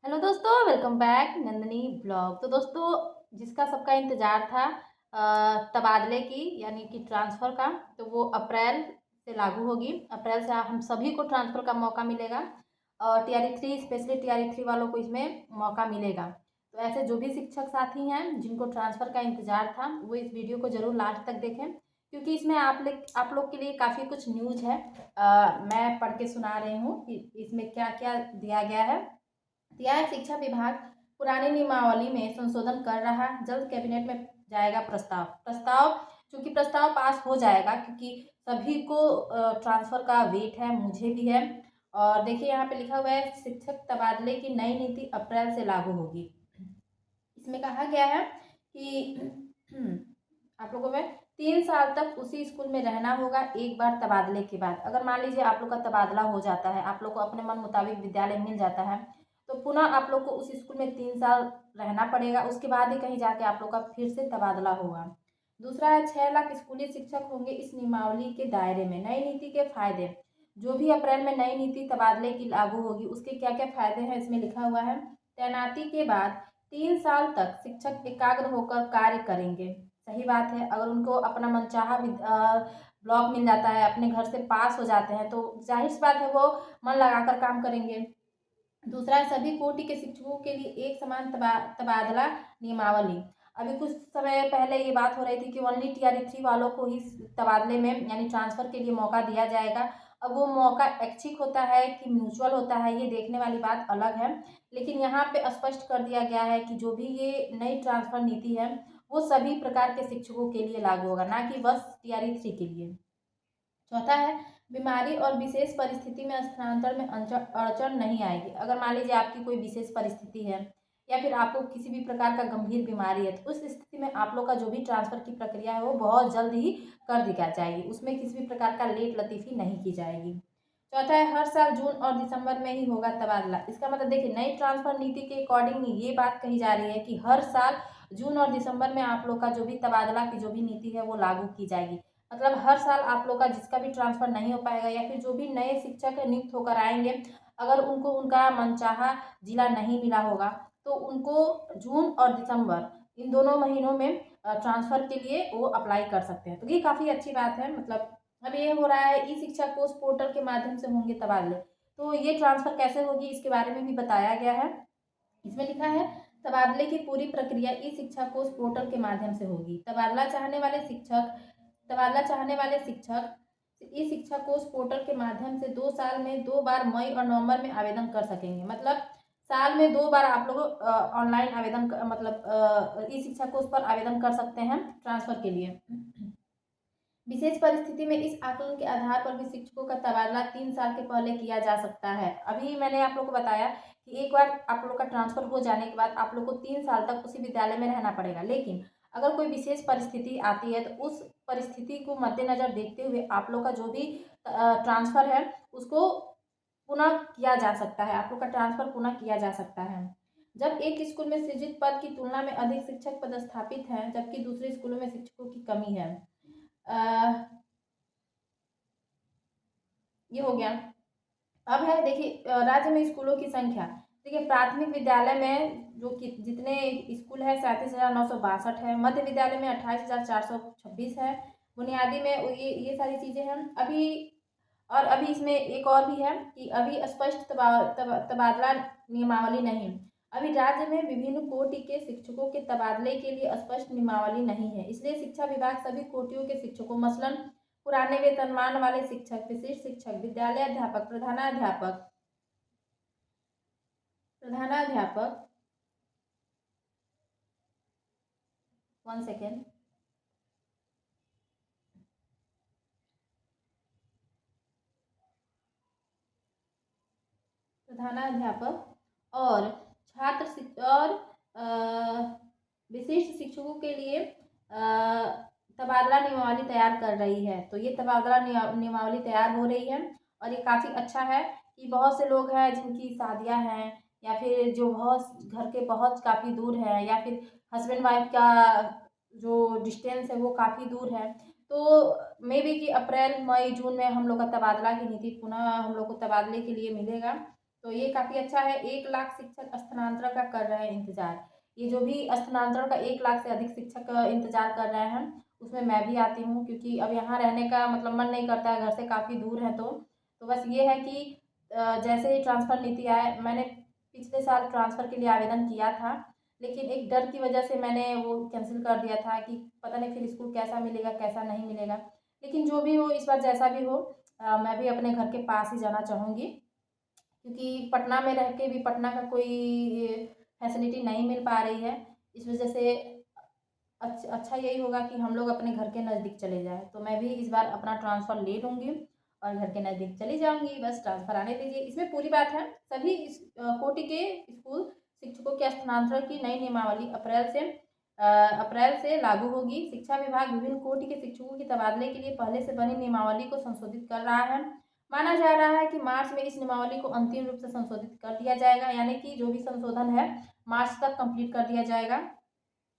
Hello दोस्तों, welcome back Nandini blog. तो दोस्तों, जिसका सबका इंतज़ार था तबादले की यानी कि ट्रांसफ़र का, तो वो अप्रैल से लागू होगी। अप्रैल से हम सभी को ट्रांसफ़र का मौका मिलेगा और टीआरई 3 स्पेशली टीआरई 3 वालों को इसमें मौका मिलेगा। तो ऐसे जो भी शिक्षक साथी हैं जिनको ट्रांसफ़र का इंतज़ार था, वो इस वीडियो को ज़रूर लास्ट तक देखें, क्योंकि इसमें आप लोग के लिए काफ़ी कुछ न्यूज़ है। मैं पढ़ के सुना रही हूँ कि इसमें क्या क्या दिया गया है। यह शिक्षा विभाग पुरानी नियमावली में संशोधन कर रहा, जल्द कैबिनेट में जाएगा प्रस्ताव। चूंकि प्रस्ताव पास हो जाएगा, क्योंकि सभी को ट्रांसफर का वेट है, मुझे भी है। और देखिए यहाँ पे लिखा हुआ है, शिक्षक तबादले की नई नीति अप्रैल से लागू होगी। इसमें कहा गया है कि आप लोगों में 3 साल तक उसी स्कूल में रहना होगा एक बार तबादले के बाद। अगर मान लीजिए आप लोग का तबादला हो जाता है, आप लोग को अपने मन मुताबिक विद्यालय मिल जाता है, तो पुनः आप लोग को उस स्कूल में 3 साल रहना पड़ेगा। उसके बाद ही कहीं जाके आप लोग का फिर से तबादला होगा। दूसरा है, 6 लाख स्कूली शिक्षक होंगे इस नियमावली के दायरे में। नई नीति के फायदे, जो भी अप्रैल में नई नीति तबादले की लागू होगी उसके क्या क्या फायदे हैं इसमें लिखा हुआ है। तैनाती के बाद 3 साल तक शिक्षक एकाग्र होकर कार्य करेंगे। सही बात है, अगर उनको अपना मनचाहा ब्लॉक मिल जाता है, अपने घर से पास हो जाते हैं, तो जाहिर सी बात है वो मन लगाकर काम करेंगे। दूसरा है, सभी कोटि के शिक्षकों के लिए एक समान तबादला नियमावली। अभी कुछ समय पहले ये बात हो रही थी कि ओनली टीआरई 3 वालों को ही तबादले में यानी ट्रांसफ़र के लिए मौका दिया जाएगा। अब वो मौका ऐच्छिक होता है कि म्यूचुअल होता है, ये देखने वाली बात अलग है। लेकिन यहाँ पे स्पष्ट कर दिया गया है कि जो भी ये नई ट्रांसफ़र नीति है, वो सभी प्रकार के शिक्षकों के लिए लागू होगा, ना कि बस टीआरई 3 के लिए। चौथा है, बीमारी और विशेष परिस्थिति में स्थानांतरण में अड़चन नहीं आएगी। अगर मान लीजिए आपकी कोई विशेष परिस्थिति है या फिर आपको किसी भी प्रकार का गंभीर बीमारी है, तो उस स्थिति में आप लोग का जो भी ट्रांसफ़र की प्रक्रिया है वो बहुत जल्द ही कर दी जाएगी। उसमें किसी भी प्रकार का लेट लतीफ़ी नहीं की जाएगी। चौथा है, हर साल जून और दिसंबर में ही होगा तबादला। इसका मतलब देखिए, नई ट्रांसफ़र नीति के अकॉर्डिंग ये बात कही जा रही है कि हर साल जून और दिसंबर में आप लोग का जो भी तबादला की जो भी नीति है वो लागू की जाएगी। मतलब हर साल आप लोग का जिसका भी ट्रांसफ़र नहीं हो पाएगा या फिर जो भी नए शिक्षक नियुक्त होकर आएंगे, अगर उनको उनका मनचाहा जिला नहीं मिला होगा, तो उनको जून और दिसंबर इन दोनों महीनों में ट्रांसफ़र के लिए वो अप्लाई कर सकते हैं। तो ये काफ़ी अच्छी बात है। मतलब अब ये हो रहा है, ई शिक्षा कोष पोर्टल के माध्यम से होंगे तबादले। तो ये ट्रांसफ़र कैसे होगी इसके बारे में भी बताया गया है। इसमें लिखा है, तबादले की पूरी प्रक्रिया ई शिक्षा कोष पोर्टल के माध्यम से होगी। तबादला चाहने वाले शिक्षक ई शिक्षा कोष पोर्टल के माध्यम से 2 साल में 2 बार मई और नवंबर में आवेदन कर सकेंगे। मतलब साल में 2 बार आप लोग ऑनलाइन आवेदन मतलब ई शिक्षा कोष पर आवेदन कर सकते हैं ट्रांसफ़र के लिए। विशेष परिस्थिति में इस आकलन के आधार पर भी शिक्षकों का तबादला 3 साल के पहले किया जा सकता है। अभी मैंने आप लोग को बताया कि एक बार आप लोग का ट्रांसफ़र हो जाने के बाद आप लोग को 3 साल तक उसी विद्यालय में रहना पड़ेगा। लेकिन अगर कोई विशेष परिस्थिति आती है, तो उस परिस्थिति को मद्देनज़र देखते हुए आप लोग का जो भी ट्रांसफ़र है उसको पुनः किया जा सकता है। आप लोग का ट्रांसफ़र पुनः किया जा सकता है। जब एक स्कूल में सृजित पद की तुलना में अधिक शिक्षक पदस्थापित हैं, जबकि दूसरे स्कूलों में शिक्षकों की कमी है। ये हो गया। अब है देखिए, राज्य में स्कूलों की संख्या। देखिए, प्राथमिक विद्यालय में जो कि जितने स्कूल है 37,962 है। मध्य विद्यालय में 28,426 है। बुनियादी में ये सारी चीज़ें हैं अभी। और अभी इसमें एक और भी है कि अभी स्पष्ट तबादला नियमावली नहीं। अभी राज्य में विभिन्न कोटि के शिक्षकों के तबादले के लिए स्पष्ट नियमावली नहीं है। इसलिए शिक्षा विभाग सभी कोटियों के शिक्षकों, मसलन पुराने वेतनमान वाले शिक्षक, विशिष्ट शिक्षक, विद्यालय अध्यापक, प्रधानाध्यापक, 1 सेकेंड, प्रधानाध्यापक और और विशिष्ट शिक्षकों के लिए तबादला नियमावली तैयार कर रही है। तो ये तबादला नियमावली तैयार हो रही है और ये काफ़ी अच्छा है कि बहुत से लोग हैं जिनकी शादियां हैं या फिर जो बहुत घर के बहुत काफ़ी दूर हैं या फिर हस्बैंड वाइफ का जो डिस्टेंस है वो काफ़ी दूर है। तो मे बी कि अप्रैल मई जून में हम लोग का तबादला की नीति पुनः हम लोग को तबादले के लिए मिलेगा। तो ये काफ़ी अच्छा है। 1 लाख शिक्षक स्थानांतरण का कर रहे हैं इंतजार। ये जो भी स्थानांतरण का 1 लाख से अधिक शिक्षक इंतजार कर रहे हैं, उसमें मैं भी आती हूँ, क्योंकि अब यहाँ रहने का मतलब मन नहीं करता है, घर से काफ़ी दूर है। तो बस ये है कि जैसे ही ट्रांसफ़र नीति आए, मैंने पिछले साल ट्रांसफ़र के लिए आवेदन किया था, लेकिन एक डर की वजह से मैंने वो कैंसिल कर दिया था कि पता नहीं फिर स्कूल कैसा मिलेगा, कैसा नहीं मिलेगा। लेकिन जो भी हो, इस बार जैसा भी हो, मैं भी अपने घर के पास ही जाना चाहूँगी, क्योंकि पटना में रह के भी पटना का कोई फैसिलिटी नहीं मिल पा रही है। इस वजह से अच्छा यही होगा कि हम लोग अपने घर के नज़दीक चले जाएँ। तो मैं भी इस बार अपना ट्रांसफ़र ले लूँगी और घर के नज़दीक चली जाऊँगी। बस ट्रांसफ़र आने दीजिए, इसमें पूरी बात है। सभी इस कोटि के स्कूल शिक्षकों के स्थानांतरण की नई नियमावली अप्रैल से लागू होगी। शिक्षा विभाग विभिन्न कोटि के शिक्षकों के तबादले के लिए पहले से बनी नियमावली को संशोधित कर रहा है। माना जा रहा है कि मार्च में इस नियमावली को अंतिम रूप से संशोधित कर दिया जाएगा, यानी कि जो भी संशोधन है मार्च तक कंप्लीट कर दिया जाएगा।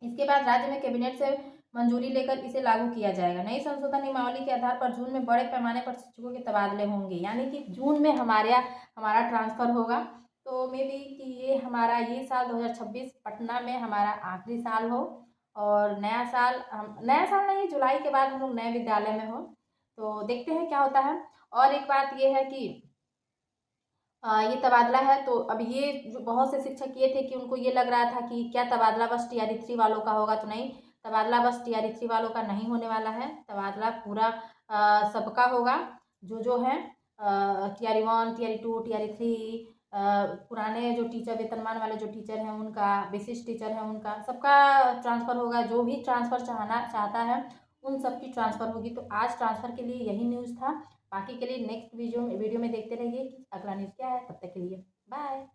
इसके बाद राज्य में कैबिनेट से मंजूरी लेकर इसे लागू किया जाएगा। नई संशोधन नियमावली के आधार पर जून में बड़े पैमाने पर शिक्षकों के तबादले होंगे, यानी कि जून में हमारा ट्रांसफ़र होगा। तो मे बी कि ये साल 2026 पटना में हमारा आखिरी साल हो, और नया साल नहीं, जुलाई के बाद हम लोग नए विद्यालय में हो। तो देखते हैं क्या होता है। और एक बात ये है कि ये तबादला है, तो अब ये जो बहुत से शिक्षक ये थे कि उनको ये लग रहा था कि क्या तबादला बस टीआरई 3 वालों का होगा, तो नहीं, तबादला बस टीआरई 3 वालों का नहीं होने वाला है। तबादला पूरा सबका होगा। जो है टीआरई 1, टीआरई 2, टीआरई 3, पुराने जो टीचर, वेतनमान वाले जो टीचर हैं उनका, विशिष्ट टीचर हैं उनका, सबका ट्रांसफ़र होगा। जो भी ट्रांसफ़र चाहता है उन सबकी ट्रांसफ़र होगी। तो आज ट्रांसफ़र के लिए यही न्यूज़ था। बाकी के लिए नेक्स्ट वीडियो में देखते रहिए कि अगला न्यूज़ क्या है। तब तक के लिए बाय।